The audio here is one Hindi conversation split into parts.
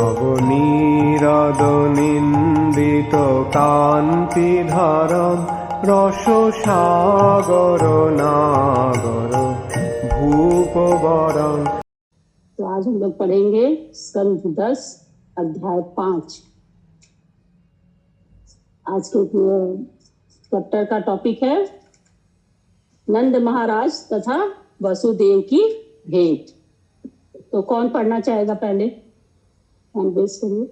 নবনীরদনিন্দিত কান্তিধারম রসসাগর নাগর भूपवरं। तो आज हम लोग पढ़ेंगे स्कंध 10 अध्याय 5। आज के चैप्टर का टॉपिक है नंद महाराज तथा वसुदेव की भेंट। तो कौन पढ़ना चाहेगा पहले? हम बेस करिए।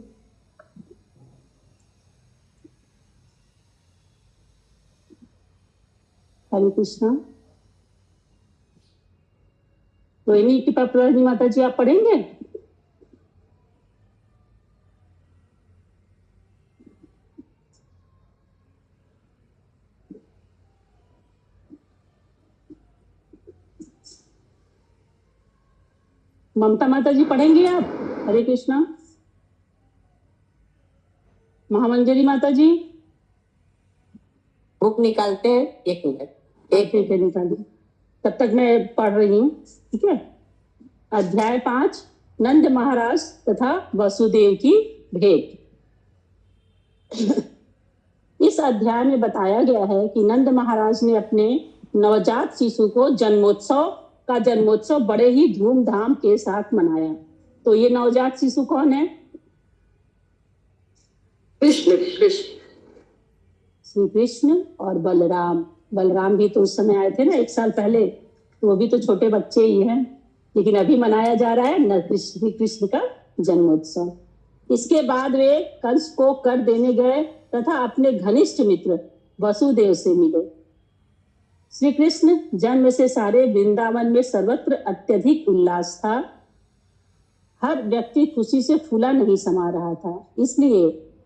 हरे कृष्णा। रोहिणी की पापड़ी माता जी आप पढ़ेंगे? ममता माता जी पढ़ेंगी आप? हरे कृष्णा। महामंजरी माता जी बुक निकालते हैं। एक मिनट निकालिए, तब तक मैं पढ़ रही हूँ। ठीक है। अध्याय 5 नंद महाराज तथा वसुदेव की भेंट। इस अध्याय में बताया गया है कि नंद महाराज ने अपने नवजात शिशु को जन्मोत्सव बड़े ही धूमधाम के साथ मनाया। तो ये नवजात शिशु कौन है? कृष्ण। श्री कृष्ण और बलराम भी तो उस समय आए थे ना, 1 साल पहले। तो वो भी तो छोटे बच्चे ही हैं, लेकिन अभी मनाया जा रहा है श्री कृष्ण का जन्मोत्सव। इसके बाद वे कंस को कर देने गए तथा अपने घनिष्ठ मित्र वसुदेव से मिले। श्री कृष्ण जन्म से सारे वृंदावन में सर्वत्र अत्यधिक उल्लास था। हर व्यक्ति खुशी से फूला नहीं समा रहा था। इसलिए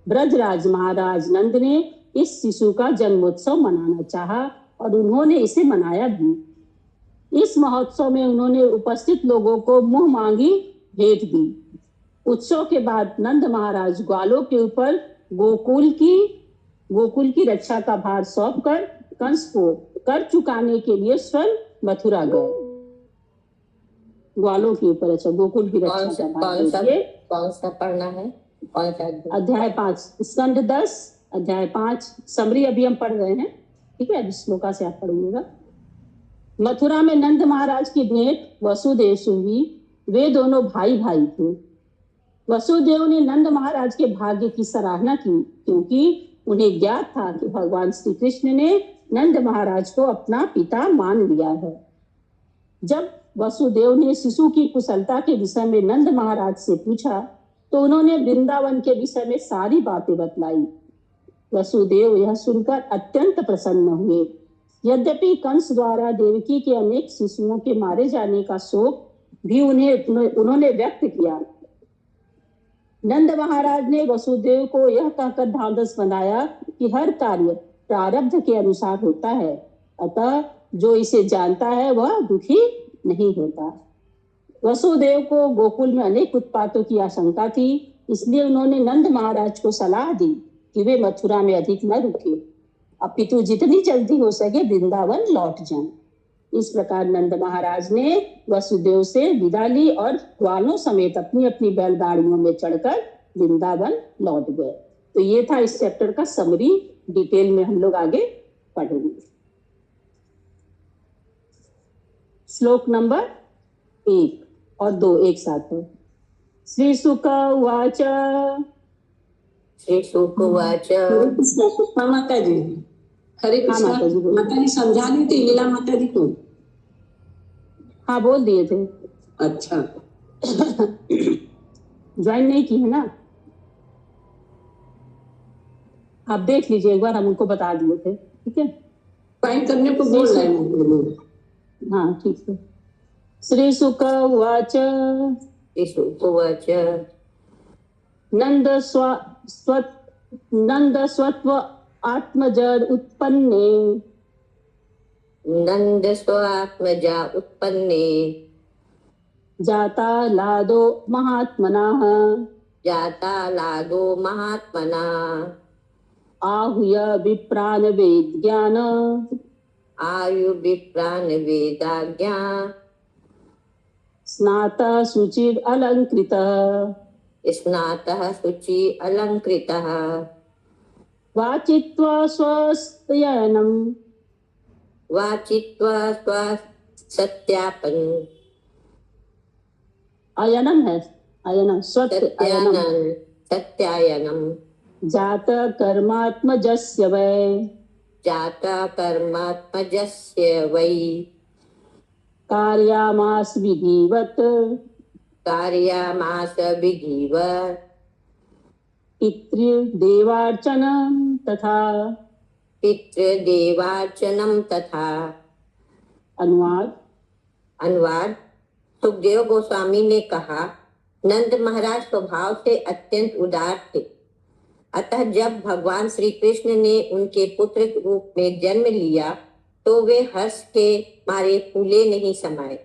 ब्रजराज महाराज नंद ने इस शिशु का जन्मोत्सव मनाना चाहा और उन्होंने इसे मनाया भी। इस महोत्सव में उन्होंने उपस्थित लोगों को मुंह मांगी भेंट दी। उत्सव के बाद नंद महाराज ग्वालों के ऊपर गोकुल की रक्षा का भार सौंपकर कंस को कर चुकाने के लिए स्वयं मथुरा गए। ग्वालों के ऊपर, अच्छा, गोकुल की रक्षा का भार। कौन सा पढ़ना है? अध्याय 5 स्कंध 10 अध्याय 5 समरी अभी हम पढ़ रहे हैं। ठीक है, श्लोका से आप पढ़िएगा। मथुरा में नंद महाराज की भेंट वसुदेव से हुई। वे दोनों भाई थे। वसुदेव ने नंद महाराज के भाग्य की सराहना की, क्योंकि उन्हें ज्ञात था कि भगवान श्री कृष्ण ने नंद महाराज को अपना पिता मान लिया है। जब वसुदेव ने शिशु की कुशलता के विषय में नंद महाराज से पूछा तो उन्होंने वृंदावन के विषय में सारी बातें बतलाई। वसुदेव यह सुनकर अत्यंत प्रसन्न हुए। यद्यपि कंस द्वारा देवकी के अनेक शिशुओं के मारे जाने का शोक भी उन्होंने व्यक्त किया। नंद महाराज ने वसुदेव को यह कहकर ढांढस बंधाया कि हर कार्य प्रारब्ध के अनुसार होता है, अतः जो इसे जानता है वह दुखी नहीं होता। वसुदेव को गोकुल में अनेक उत्पातों की आशंका थी, इसलिए उन्होंने नंद महाराज को सलाह दी कि वे मथुरा में अधिक न रुके, अपितु जितनी जल्दी हो सके वृंदावन लौट जाएं। इस प्रकार नंद महाराज ने वसुदेव से विदा ली और ग्वालों समेत अपनी अपनी बैलगाड़ियों में चढ़कर वृंदावन लौट गए। तो ये था इस चैप्टर का समरी। डिटेल में हम लोग आगे पढ़ेंगे। श्लोक नंबर 1 और 2 एक साथ है। श्री शुक उवाच। माता जी, हरे कृष्णा। माता जी समझा दी थी लीला माता जी को? हाँ, बोल दिए थे। अच्छा। ज्वाइन नहीं की है ना? आप देख लीजिए एक बार, हम उनको बता दिए थे। ठीक है, ज्वाइन करने को बोल रहे हैं। हाँ, ठीक है। श्री शुक उवाच। नंद स्वत्व आत्मजर उत्पन्ने। नंद स्वात्मजा उत्पन्ने। जाता लादो महात्मनः। आहूय विप्रान वेद्ज्ञान। स्नाता शुचिर अलंकृतः। स्नातः शुचि अलंकृतः वाचित्वा स्वस्त्ययनम् वाचित्वा स्वसत्यापन अयनम है, अयनम स्वत अयनम सत्यायनम जात कर्मात्मजस्य वै जाता कर्मात्मजस्य वै कार्यामास विधिवत कार्यामास विधिव पितृदेवार्चनं तथा। पितृदेवार्चनम तथा। अनुवाद। अनुवाद। सुखदेव गोस्वामी ने कहा, नंद महाराज स्वभाव से अत्यंत उदार थे। अतः जब भगवान श्री कृष्ण ने उनके पुत्र के रूप में जन्म लिया तो वे हर्ष के मारे फूले नहीं समाये।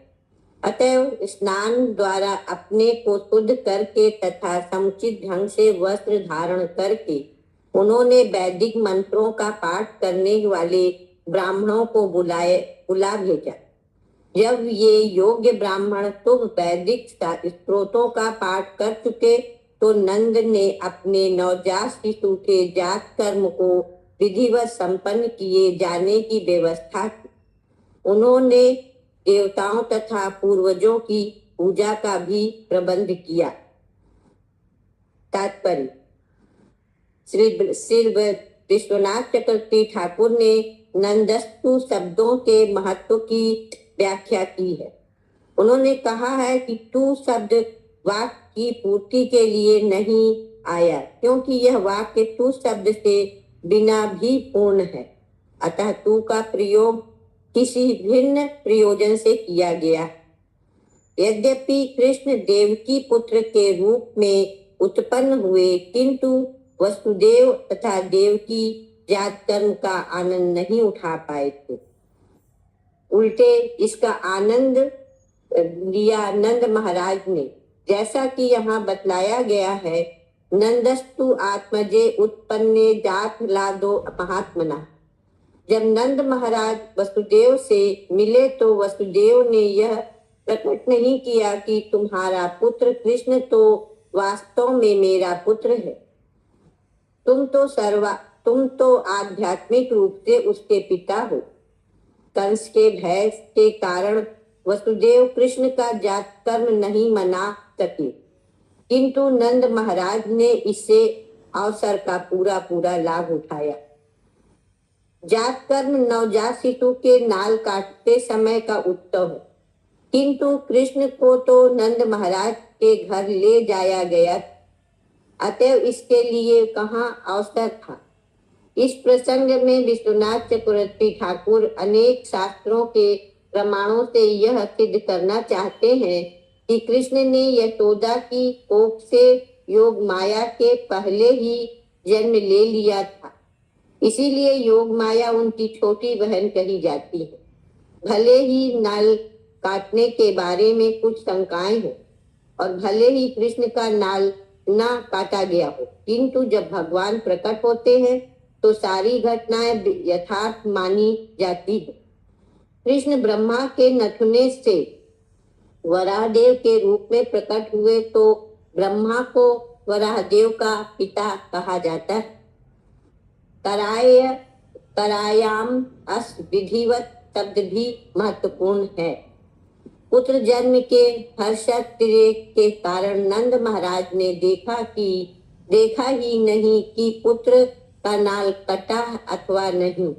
अतएव स्नान द्वारा अपने को शुद्ध करके तथा समुचित ढंग से वस्त्र धारण करके उन्होंने वैदिक मंत्रों का पाठ करने वाले ब्राह्मणों को बुला भेजा। जब ये योग्य ब्राह्मण शुभ वैदिक स्त्रोतों का पाठ कर चुके तो नंद ने अपने नवजात शिशु के जात कर्म को विधिवत संपन्न किए जाने की व्यवस्था की। उन्होंने देवताओं तथा पूर्वजों की पूजा का भी प्रबंध किया। तात्पर्य। श्री विश्वनाथ चक्रवर्ती ठाकुर ने नंदस्तु शब्दों के महत्व की व्याख्या की है। उन्होंने कहा है कि तू शब्द वाक्य की पूर्ति के लिए नहीं आया, क्योंकि यह वाक्य तू शब्द से बिना भी पूर्ण है। अतः तू का प्रयोग किसी भिन्न प्रयोजन से किया गया। यद्यपि कृष्ण देवकी पुत्र के रूप में उत्पन्न हुए, किंतु वसुदेव तथा देवकी जात कर्म का आनंद नहीं उठा पाए थे। उल्टे इसका आनंद लिया नंद महाराज ने। जैसा कि यहाँ बतलाया गया है, नंदस्तु आत्मजे उत्पन्ने जात लादो महात्मना। जब नंद महाराज वसुदेव से मिले तो वसुदेव ने यह प्रकट नहीं किया कि तुम्हारा पुत्र कृष्ण तो वास्तव में मेरा पुत्र है। तुम तो आध्यात्मिक रूप से उसके पिता हो। कंस के भय के कारण वसुदेव कृष्ण का जात कर्म नहीं मना सके, किंतु नंद महाराज ने इससे अवसर का पूरा लाभ उठाया। जात कर्म नवजात शिशु के नाल काटते समय का उत्सव है, किंतु कृष्ण को तो नंद महाराज के घर ले जाया गया, अतएव इसके लिए कहाँ अवसर था। इस प्रसंग में विश्वनाथ चक्रवर्ती ठाकुर अनेक शास्त्रों के प्रमाणों से यह सिद्ध करना चाहते हैं कि कृष्ण ने यशोदा की कोख से योग माया के पहले ही जन्म ले लिया था। इसीलिए योग माया उनकी छोटी बहन कही जाती है। भले ही नाल काटने के बारे में कुछ शंकाएं हो और भले ही कृष्ण का नाल ना काटा गया हो, किंतु जब भगवान प्रकट होते हैं तो सारी घटनाएं यथार्थ मानी जाती है। कृष्ण ब्रह्मा के नथुने से वराहदेव के रूप में प्रकट हुए तो ब्रह्मा को वराहदेव का पिता कहा जाता है। करायाम अस विधिवत शब्द भी महत्वपूर्ण है। पुत्र जन्म के हर्षातिरेक के कारण नंद महाराज ने देखा ही नहीं कि पुत्र का नाल कटा अथवा नहीं।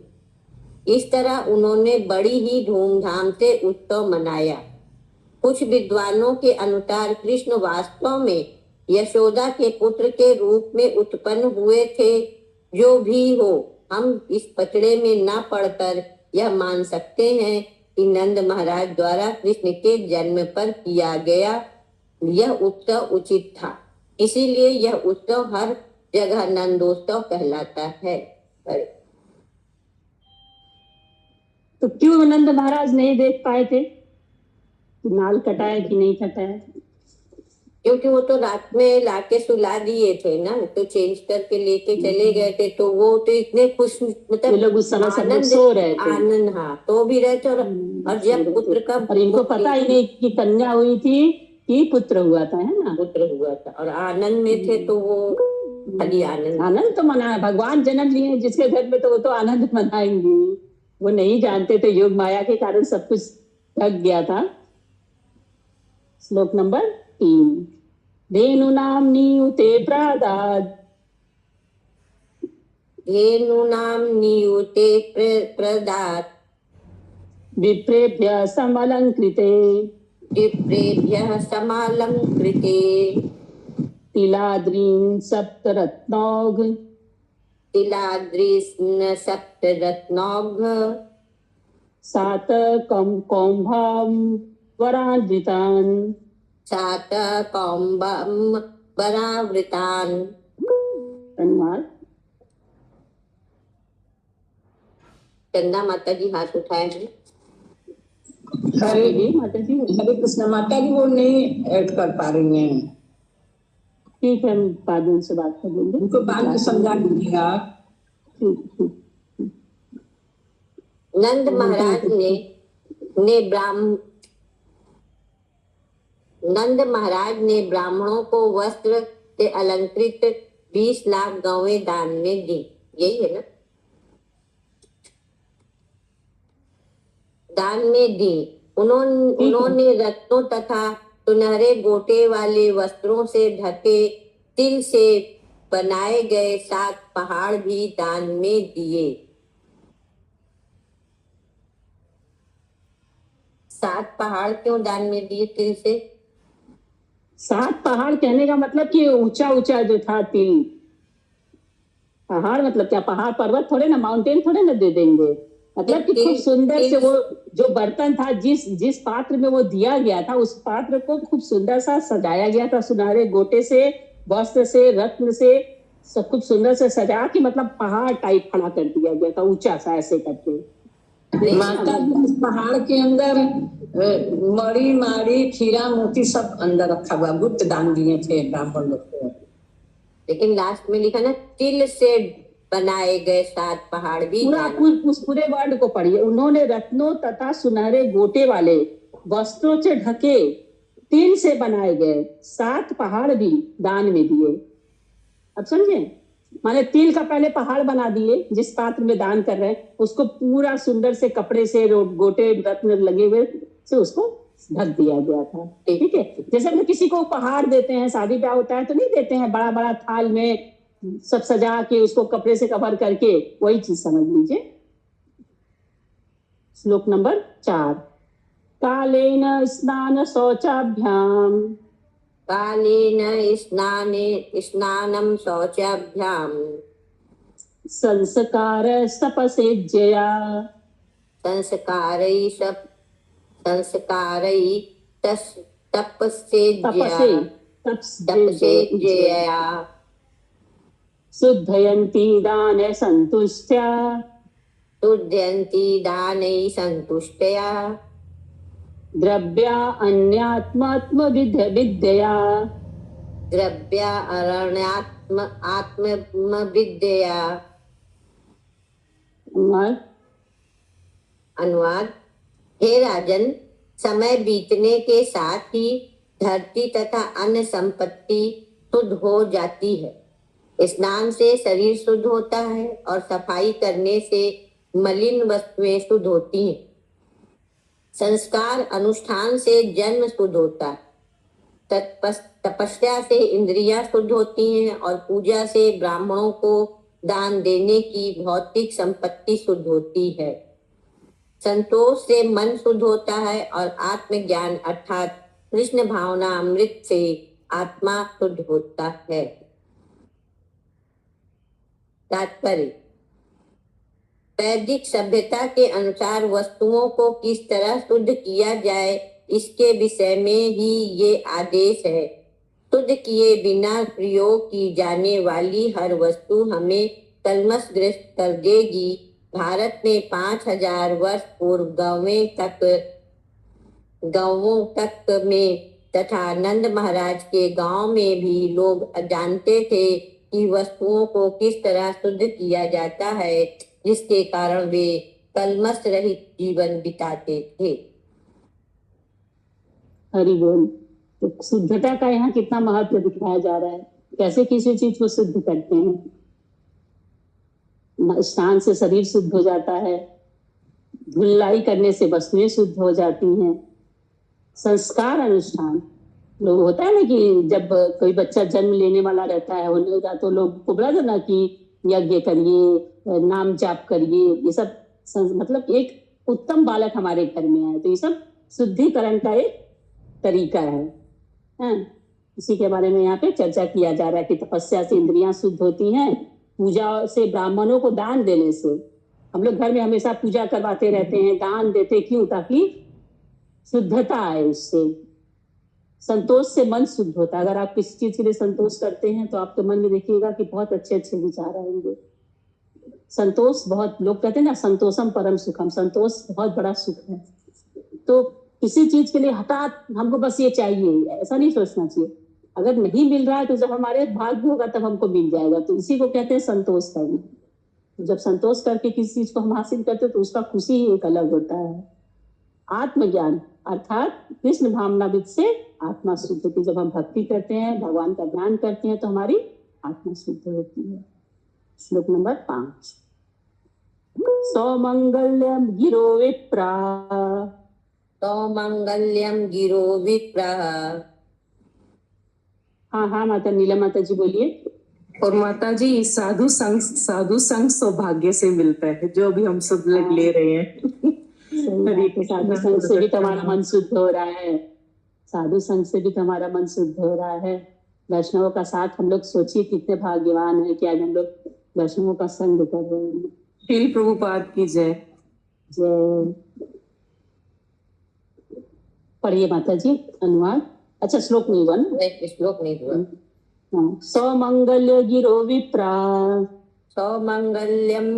इस तरह उन्होंने बड़ी ही धूमधाम से उत्सव मनाया। कुछ विद्वानों के अनुसार कृष्ण वास्तव में यशोदा के पुत्र के रूप में उत्पन्न हुए थे। जो भी हो, हम इस पचड़े में न पढ़कर यह मान सकते हैं कि नंद महाराज द्वारा कृष्ण के जन्म पर किया गया यह उत्सव उचित था। इसीलिए यह उत्सव हर जगह नंदोत्सव कहलाता है। तो क्यों नंद महाराज नहीं देख पाए थे नाल कटाया कि नहीं कटाया? क्योंकि वो तो रात में लाके सुला दिए थे ना, तो चेंज करके लेके चले गए थे। तो वो तो इतने खुश, मतलब लोग उस समय सब सो रहे थे। आनंद, हाँ, तो भी रहे थे। और जब पुत्र का, और इनको पता ही नहीं कि कन्या हुई थी ही पुत्र हुआ था, है ना? पुत्र हुआ था और आनंद में थे तो वो खाली आनंद तो मना, भगवान जन्म लिए जिसके घर में तो वो तो आनंद मनाएंगे। वो नहीं जानते थे, योग माया के कारण सब कुछ ढक गया था। श्लोक नंबर 3। धेनुनाम नियुते प्रादाद, धेनूनां नियुते प्रदात् विप्रेभ्यः समलंकृते, विप्रेभ्यः समालंकृते तिलाद्रीन् सप्तरत्नौघ, तिलाद्रिस्न सप्तरत्नौघ कौम्भां वरान्वितान्, सात कौम्बं वरावृतान्। धन्यवाद। चंदा माता जी हाथ उठाए हैं। हरे माता जी, हरे कृष्ण माता जी, वो नहीं ऐड कर पा रही हैं। ठीक है, हम बाद में उनसे बात कर लेंगे, उनको बाद में समझा दीजिएगा। नंद महाराज ने ब्राह्मणों को वस्त्र से अलंकृत 20 लाख गौवें दान में दी। यही है ना? दान में दी। उन्होंने रत्नों तथा सुनहरे गोटे वाले वस्त्रों से ढके तिल से बनाए गए 7 पहाड़ भी दान में दिए। 7 पहाड़ क्यों दान में दिए तिल से? 7 पहाड़ कहने का मतलब कि ऊंचा ऊंचा जो था तिल। पहाड़ मतलब क्या? पहाड़ पर्वत थोड़े ना, माउंटेन थोड़े ना दे देंगे। मतलब कि खूब सुंदर से वो जो बर्तन था, जिस पात्र में वो दिया गया था, उस पात्र को खूब सुंदर सा सजाया गया था, सुनहरे गोटे से, वस्त्र से, रत्न से, सब कुछ सुंदर से सजा के मतलब पहाड़ टाइप खड़ा कर दिया गया था, ऊंचा सा ऐसे करके। माता जी इस पहाड़ के अंदर मणि माड़ी खीरा मोती सब अंदर रखा हुआ, गुप्त दान दिए थे ब्राह्मण लोग को। लेकिन लास्ट में लिखा ना, तिल से बनाए गए 7 पहाड़ भी उस पूरे वर्ड को पढ़िए। उन्होंने रत्नों तथा सुनहरे गोटे वाले वस्त्रों से ढके तिल से बनाए गए 7 पहाड़ भी दान में दिए। अब समझे? माने तिल का पहले पहाड़ बना दिए, जिस पात्र में दान कर रहे हैं उसको पूरा सुंदर से कपड़े से गोटे रत्न लगे हुए से उसको ढक दिया गया था। ठीक है, जैसे हम किसी को उपहार देते हैं, शादी ब्याह होता है तो नहीं देते हैं बड़ा बड़ा थाल में सब सजा के उसको कपड़े से कवर करके, वही चीज समझ लीजिए। श्लोक नंबर 4। कालेन स्नान शौचाभ्याम, कालेन स्नानं शौचाभ्याम संस्कार तपसेज्यया, तपसेज्यया शुद्धयन्ति दाने संतुष्ट्या, शुद्धयन्ति दानै सन्तुष्टया द्रव्या अन्यात्म विद्यया, द्रव्या आत्मविद्या। अनुवाद। हे राजन, समय बीतने के साथ ही धरती तथा अन्य संपत्ति शुद्ध हो जाती है। स्नान से शरीर शुद्ध होता है और सफाई करने से मलिन वस्तुएं शुद्ध होती हैं। संस्कार अनुष्ठान से जन्म शुद्ध होता है, तपस्या से इंद्रियां शुद्ध होती हैं और पूजा से ब्राह्मणों को दान देने की भौतिक संपत्ति शुद्ध होती है। संतोष से मन शुद्ध होता है और आत्मज्ञान अर्थात कृष्ण भावना अमृत से आत्मा शुद्ध होता है। तात्पर्य। वैदिक सभ्यता के अनुसार वस्तुओं को किस तरह शुद्ध किया जाए, इसके विषय में ही ये आदेश है। शुद्ध किए बिना प्रयोग की जाने वाली हर वस्तु हमें कलमशग्रस्त कर देगी। भारत में 5000 वर्ष पूर्व गांवों तक में तथा नंद महाराज के गांव में भी लोग जानते थे कि वस्तुओं को किस तरह शुद्ध किया जाता है, जिसके कारण वे कलमश रहित जीवन बिताते थे। हरि बोल। तो शुद्धता का यहाँ कितना महत्व दिखाया जा रहा है, कैसे किसी चीज को शुद्ध करते हैं। स्नान से शरीर शुद्ध हो जाता है, धुलाई करने से वस्तुएं शुद्ध हो जाती हैं। संस्कार अनुष्ठान लोग होता है ना कि जब कोई बच्चा जन्म लेने वाला रहता है, होने होता तो लोग को बोला ना कि यज्ञ करिए, नाम जाप करिए, ये सब मतलब एक उत्तम बालक हमारे घर में आए, तो ये सब शुद्धिकरण का एक तरीका है। इसी के बारे में यहाँ पे चर्चा किया जा रहा है कि तपस्या से इंद्रियां शुद्ध होती हैं, पूजा से, ब्राह्मणों को दान देने से। हम लोग घर में हमेशा पूजा करवाते रहते हैं, दान देते क्यों? ताकि शुद्धता आए, उससे संतोष से मन शुद्ध होता है। अगर आप किसी चीज के लिए संतोष करते हैं तो आपके मन में देखिएगा कि बहुत अच्छे अच्छे विचार आएंगे। संतोष बहुत, लोग कहते हैं ना संतोषम परम सुखम, संतोष बहुत बड़ा सुख है। तो किसी चीज के लिए हठात हमको बस ये चाहिए, ऐसा नहीं सोचना चाहिए। अगर नहीं मिल रहा है तो जब हमारे भाग्य होगा तब हमको मिल जाएगा, तो इसी को कहते हैं संतोष करना। जब संतोष करके किसी चीज को हम हासिल करते हैं तो उसका खुशी ही एक अलग होता है। आत्मज्ञान अर्थात कृष्ण भावनाविद से आत्मा शुद्ध होती है। जब हम भक्ति करते हैं, भगवान का ध्यान करते हैं तो हमारी आत्मा शुद्ध होती है। श्लोक नंबर 5। सौमंगल्यम गिरो विप्रा, सौमंगल्यम गिरो विप्रा। हाँ माता नीला माता जी बोलिए। और माता जी साधु संग सौभाग्य से मिलता है, जो भी हम सब लोग ले रहे हैं। साधु संग से भी तुम्हारा मन शुद्ध हो रहा है, साधु संग से भी तुम्हारा मन शुद्ध हो रहा है। वैष्णवों का साथ, हम लोग सोचिए कितने भाग्यवान है कि आज हम लोग वैष्णवों का संग कर रहे हैं। श्रील प्रभुपाद की जय। जय। पढ़िए माता जी अनुवाद। अच्छा श्लोक नहीं हुआ ना? श्लोक नहीं हुआ। सौमंगल्य गिरो विप्रा, सौमंगल्यम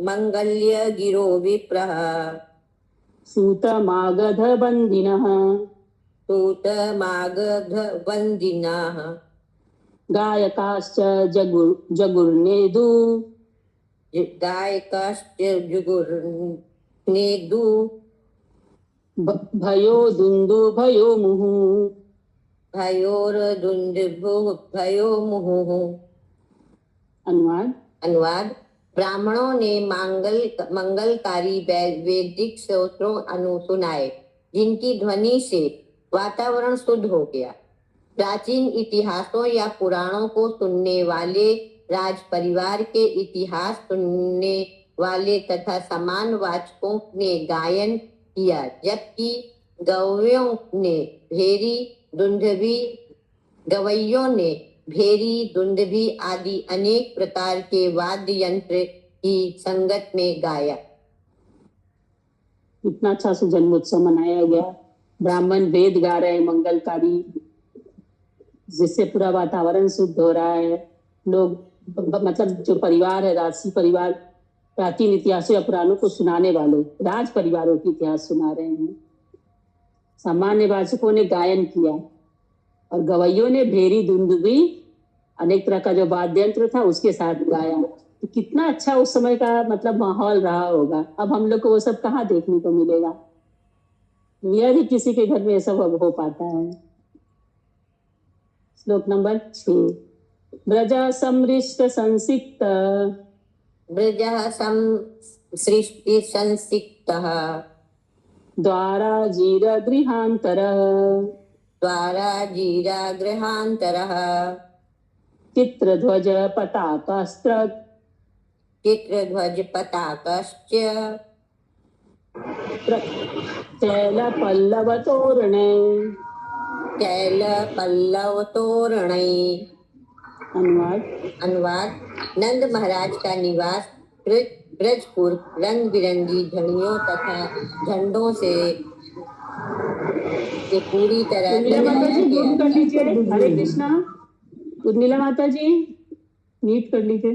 मंगल्य गिरो विप्रः, सूतमागध बन्दिनः, सूतमागध बन्दिनः, गायकाश्च जगुर्नेदु, गायकाश्च जुगुर्नेदु, भयो दुन्दुभयो मुहुः, भयोर्दुन्दुभयो मुहुः। अनुवाद। ब्राह्मणों ने मंगलकारी वैदिक स्तोत्रों सुनाए, जिनकी ध्वनि से वातावरण शुद्ध हो गया। प्राचीन इतिहासों या पुराणों को सुनने वाले, राज परिवार के इतिहास सुनने वाले तथा समान वाचकों ने गायन किया, जबकि गवैयों ने भेरी, दुंदुभी आदि अनेक प्रकार के वाद्य यंत्र की संगत में गाया। इतना अच्छा से जन्मोत्सव मनाया गया। ब्राह्मण वेद गा रहे हैं मंगलकारी, जिससे पूरा वातावरण शुद्ध हो रहा है। लोग मतलब जो परिवार है, राजसी परिवार, प्राचीन इतिहासों या पुराणों को सुनाने वाले राज परिवारों के इतिहास सुना रहे हैं। सामान्य वाचकों ने गायन किया और गवैयों ने भेरी, दुंदुभी, अनेक तरह का जो वाद्य यंत्र था उसके साथ गाया। तो कितना अच्छा उस समय का मतलब माहौल रहा होगा। अब हम लोग को वो सब कहाँ देखने को मिलेगा? यदि किसी के घर में ये सब अब हो पाता है। श्लोक नंबर 6। ब्रजा समृष्ट संसिक्त, ब्रजः सृष्टि संसिक्तः, द्वारा जीर गृहांतरः, द्वारा जीरा गृहांतरः, चित्रध्वज पताकास्त्र, चित्रध्वज पताकश्च, चैल पल्लव तोरणे, चैल पल्लव तोरणे। अनुवाद। नंद महाराज का निवास ब्रजपुर रंग बिरंगी झंडियों तथा झंडों से पूरी तरह म्यूट कर लीजिए। हरे कृष्णा। उर्मिला माता जी म्यूट कर लीजिए।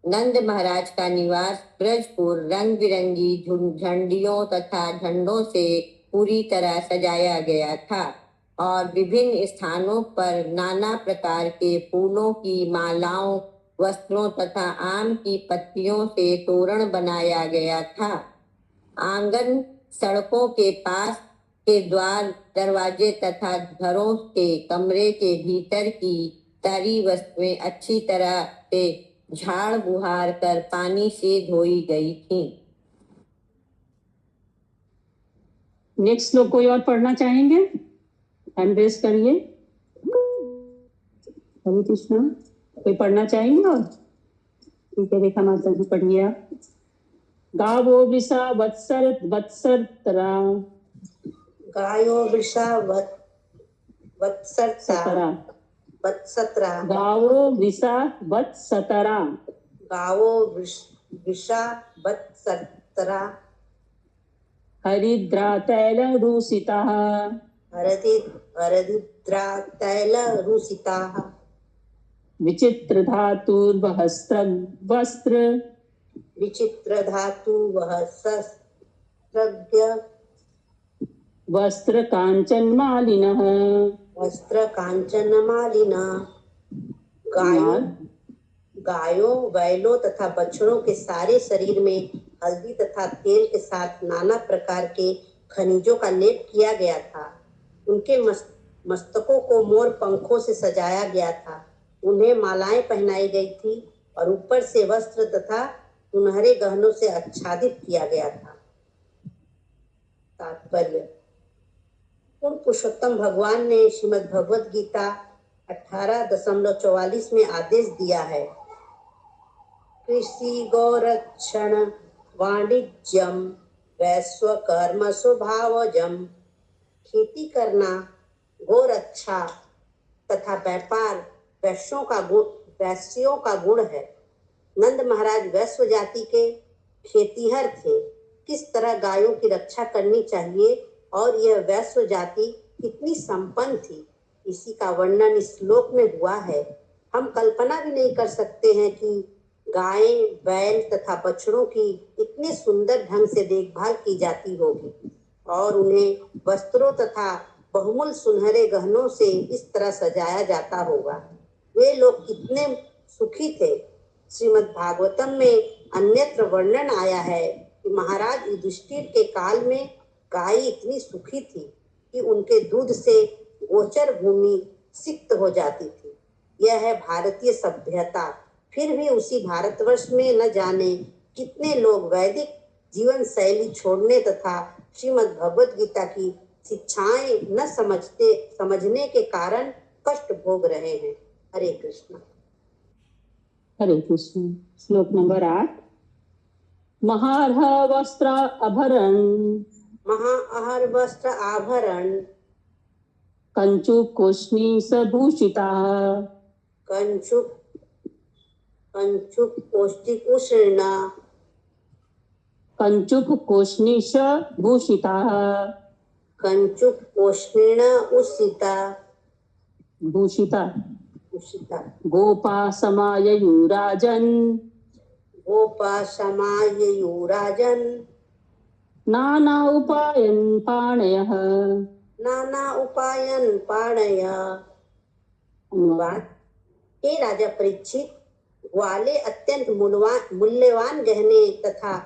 नंद महाराज का निवास ब्रजपुर रंग बिरंगी झंडियों तथा झंडों से पूरी तरह सजाया गया था और विभिन्न स्थानों पर नाना प्रकार के फूलों की मालाओं, वस्त्रों तथा आम की पत्तियों से तोरण बनाया गया था। आंगन सड़कों के पास के द्वार दरवाजे तथा घरों के कमरे के भीतर की सारी वस्तुएं अच्छी तरह से झाड़ बुहार कर पानी से धोई गई थीं। नेक्स्ट श्लोक कोई और पढ़ना चाहेंगे? हैंड रेज करिए। हरे कृष्णा, कोई पढ़ना चाहेंगे? और ठीक है, रेखा माता जी पढ़िए आप। गावो वृषा वत्सरतरा गायो वृषा वत्सरता वत्सतरा गावो वृषा वत्सतरा गावो वृषा वत्सतरा हरिद्रा तैलरूषिताः हरदिद्रा तैलरूषिताः विचित्र धातुर्वस्त्र विचित्र धातु वस्त्रज्ञ वस्त्र कांचन मालिनः वस्त्र कांचन मालिना। गायों बैलों तथा बछड़ों के सारे शरीर में हल्दी तथा तेल के साथ नाना प्रकार के खनिजों का लेप किया गया था। उनके मस्तकों को मोर पंखों से सजाया गया था। उन्हें मालाएं पहनाई गई थी और ऊपर से वस्त्र तथा सुनहरे गहनों से आच्छादित किया गया था। तात्पर्य: पूर्ण पुरुषोत्तम भगवान ने श्रीमद् भगवद गीता 18.44 में आदेश दिया है, कृषि गौरक्षण वाणिज्यम वैश्व कर्म स्वभावजम। खेती करना, गौरक्षा तथा व्यापार वैश्यों का गुण है। नंद महाराज वैश्व जाति के खेतीहर थे। किस तरह गायों की रक्षा करनी चाहिए और यह वैश्व जाति कितनी संपन्न थी, इसी का वर्णन इस श्लोक में हुआ है। हम कल्पना भी नहीं कर सकते हैं कि गायें, बैल तथा बछड़ों की इतने सुंदर ढंग से देखभाल की जाती होगी और उन्हें वस्त्रों तथा बहुमूल्य सुनहरे गहनों से इस तरह सजाया जाता होगा। वे लोग कितने सुखी थे। श्रीमद् भागवतम में अन्यत्र वर्णन आया है कि महाराज युधिष्ठिर के काल में गाय इतनी सुखी थी कि उनके दूध से गोचर भूमि सिक्त हो जाती थी। यह है भारतीय सभ्यता। फिर भी उसी भारतवर्ष में न जाने कितने लोग वैदिक जीवन शैली छोड़ने तथा श्रीमद् भगवद गीता की शिक्षाएं न समझने के कारण कष्ट भोग रहे हैं। हरे कृष्ण। हरे कृष्ण। श्लोक नंबर 8। महार्ह वस्त्र आभरण महाअहर वस्त्र आभरण कंचुक कोष्णी सभूषिता कंचुक पौष्टिक उष्ण कंचुक कोष्णी भूषिता कंचुक पोष्णेन उषिता भूषिता उषिता गोपा समाययुराजन गोपा समाययुराजन नाना उपायन पाणयः। नाना उपायन पाणय। अनुवाद: हे राजा परीक्षित, ग्वाले अत्यंत मूल्यवान गहने तथा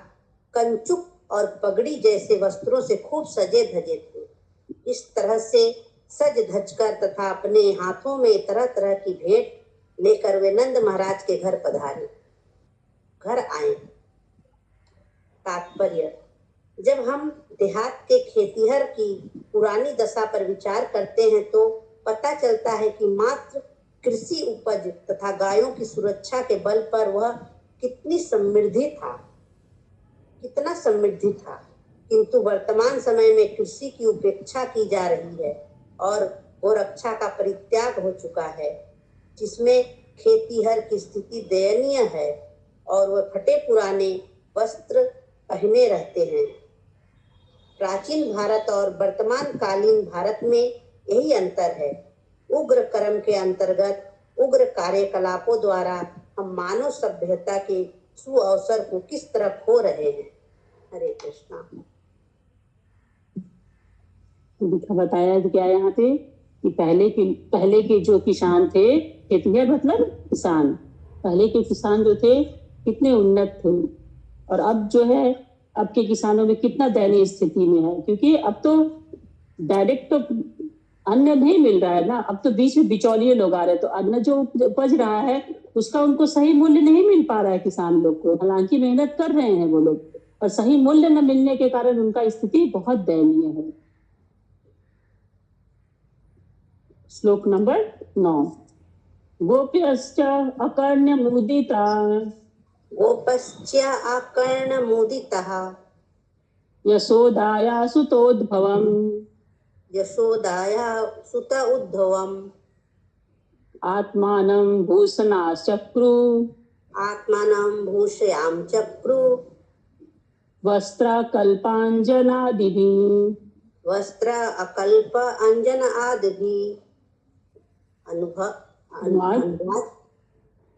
कंचुक और पगड़ी जैसे वस्त्रों से खूब सजे धजे थे। इस तरह से सज धजकर तथा अपने हाथों में तरह तरह की भेंट लेकर वे नंद महाराज के घर आए। तात्पर्य: जब हम देहात के खेतीहर की पुरानी दशा पर विचार करते हैं तो पता चलता है कि मात्र कृषि उपज तथा गायों की सुरक्षा के बल पर वह कितना समृद्धि था। किंतु वर्तमान समय में कृषि की उपेक्षा की जा रही है और गोरक्षा का परित्याग हो चुका है, जिसमें खेतीहर की स्थिति दयनीय है और वह फटे पुराने वस्त्र पहने रहते हैं। प्राचीन भारत और वर्तमान कालीन भारत में यही अंतर है। उग्र कर्म के अंतर्गत उग्र कार्यकलापों द्वारा हम मानव सभ्यता के सुअवसर को किस तरह खो रहे हैं। हरे कृष्णा। बताया गया यहाँ पे कि पहले के जो किसान थे, खेतिहर मतलब किसान, पहले के किसान जो थे कितने उन्नत थे और अब जो है अब के किसानों में कितना दयनीय स्थिति में है, क्योंकि अब तो डायरेक्ट तो अन्न नहीं मिल रहा है ना, अब तो बीच में बिचौलिए लोग आ रहे हैं, तो अन्न जो उपज रहा है उसका उनको सही मूल्य नहीं मिल पा रहा है किसान लोग को। हालांकि मेहनत कर रहे हैं वो लोग, और सही मूल्य न मिलने के कारण उनका स्थिति बहुत दयनीय है। श्लोक नंबर 9। गोप्यश्च अकर्ण्य मुदिता गोपश्च अकर्णमुदितः यशोदाया सुतोद्भवम् यशोदाया सुत उद्धवम् आत्मानं भूषणाश्चक्रू आत्मानं भूषयां चक्रु वस्त्राकल्पाञ्जनादिभिः वस्त्र अकल्प अंजन आदिभिः। अनुवाद।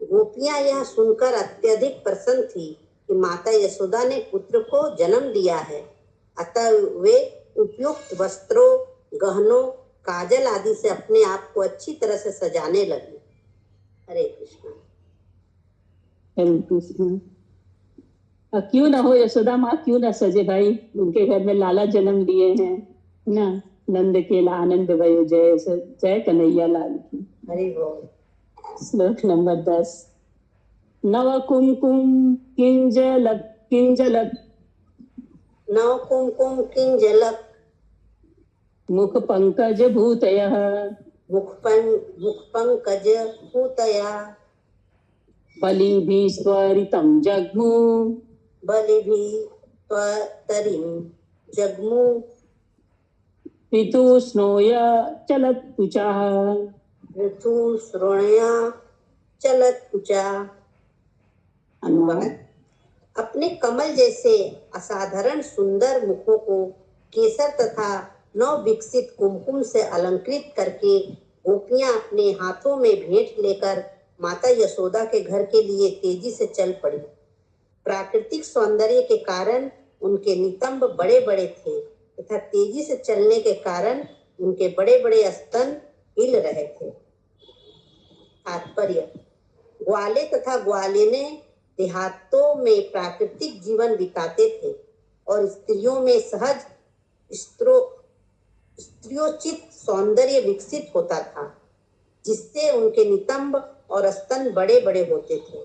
गोपियां यह सुनकर अत्यधिक प्रसन्न थी कि माता यशोदा ने पुत्र को जन्म दिया है, अतः वे उपयुक्त वस्त्रों, गहनों, काजल आदि से अपने आप को अच्छी तरह से सजाने लगी। हरे कृष्ण। हरे कृष्ण। क्यों ना हो यशोदा माँ, क्यों ना सजे भाई, उनके घर में लाला जन्म लिए हैं ना। नंद के आनंद भयो जय, जय कन्हैया लाल की। हरि बोल। श्लोक नंबर 10। नव कुमकुम किंजलक किंजलक नव कुमकुम किंजलक मुख पंकज भूतयः मुख पंकज भूतया बलिभिः स्वरितं जग्मु बलिभिः त्वतरिं जग्मु ऋतुष्णोय चलत्कुचः ऋतु श्रोणया चलत कुचा। अनुवाद। अपने कमल जैसे असाधारण सुंदर मुखों को केसर तथा नव विकसित कुमकुम से अलंकृत करके गोपियां अपने हाथों में भेंट लेकर माता यशोदा के घर के लिए तेजी से चल पड़ी। प्राकृतिक सौंदर्य के कारण उनके नितंब बड़े बड़े थे तथा तेजी से चलने के कारण उनके बड़े बड़े स्तन हिल रहे थे। तात्पर्य। ग्वाले तथा ग्वालिने देहातों में प्राकृतिक जीवन बिताते थे और स्त्रियों में सहज स्त्रियोचित सौंदर्य विकसित होता था, जिससे उनके नितंब और स्तन बड़े बड़े होते थे।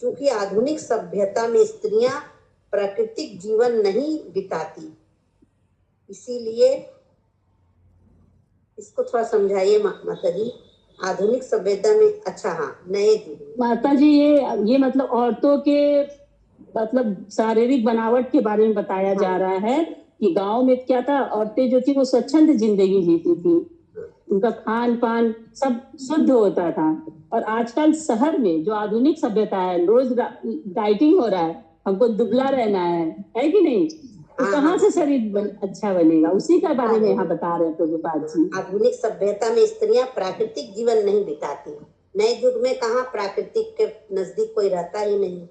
क्योंकि आधुनिक सभ्यता में स्त्रियां प्राकृतिक जीवन नहीं बिताती, इसीलिए इसको थोड़ा समझाइए माता जी। आधुनिक सभ्यता में, अच्छा हाँ, नए जीवन। माता जी ये मतलब औरतों के मतलब शारीरिक बनावट के बारे में बताया जा रहा है कि गांव में क्या था, औरतें जो थी वो स्वच्छंद जिंदगी जीती थी, उनका खान पान सब शुद्ध होता था। और आजकल शहर में जो आधुनिक सभ्यता है, रोज डाइटिंग हो रहा है, हमको दुबला रहना है कि नहीं, तो कहाँ से शरीर अच्छा बनेगा, उसी के बारे में यहाँ बता रहे हैं प्रभुपाद जी। आधुनिक सभ्यता में स्त्रियां प्राकृतिक जीवन नहीं बिताती। नए युग में कहाँ प्राकृतिक के नजदीक कोई रहता ही नहीं,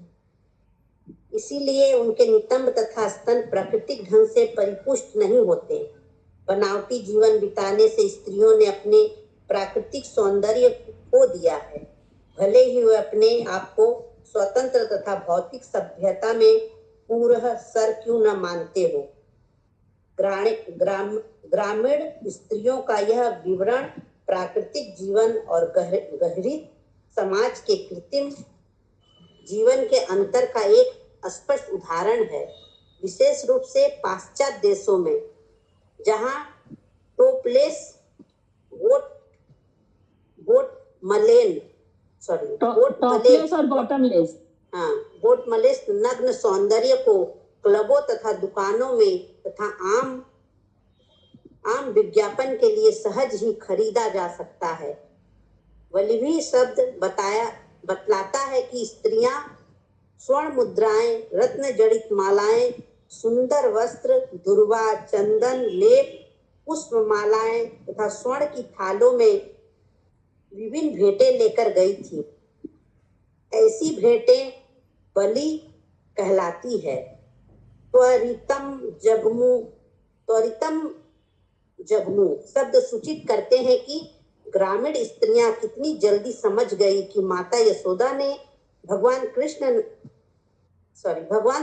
इसीलिए उनके नितंब तथा स्तन प्राकृतिक ढंग से परिपुष्ट नहीं होते। बनावटी जीवन बिताने से स्त्रियों ने अपने प्राकृतिक सौंदर्य खो दिया है। भले ही वे अपने आप को स्वतंत्र तथा भौतिक सभ्यता में पूर्ण सर क्यों न मानते हो। ग्रामीण स्त्रियों का यह विवरण प्राकृतिक जीवन और गहरी समाज के कृत्रिम जीवन के अंतर का एक स्पष्ट उदाहरण है। विशेष रूप से पाश्चात्य देशों में, जहां टॉपलेस और बॉटमलेस बोटमलेस नग्न सौंदर्य को क्लबों तथा दुकानों में तथा आम विज्ञापन के लिए सहज ही खरीदा जा सकता है। वल्लभी शब्द बतलाता है कि स्त्रियां स्वर्ण मुद्राएं, रत्न जड़ित मालाएं, सुंदर वस्त्र, दुर्वा, चंदन, लेप, पुष्प मालाएं तथा स्वर्ण की थालों में विभिन्न भेंटें लेकर गई थी। ऐसी भेंटें बलि कहलाती है। त्वरितम जगमु शब्द सूचित करते हैं कि ग्रामीण स्त्रियां कितनी जल्दी समझ गई कि माता यशोदा ने भगवान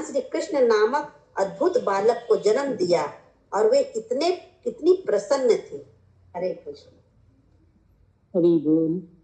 श्री कृष्ण नामक अद्भुत बालक को जन्म दिया और वे कितने कितनी प्रसन्न थी। हरे कृष्ण। हरि बोल।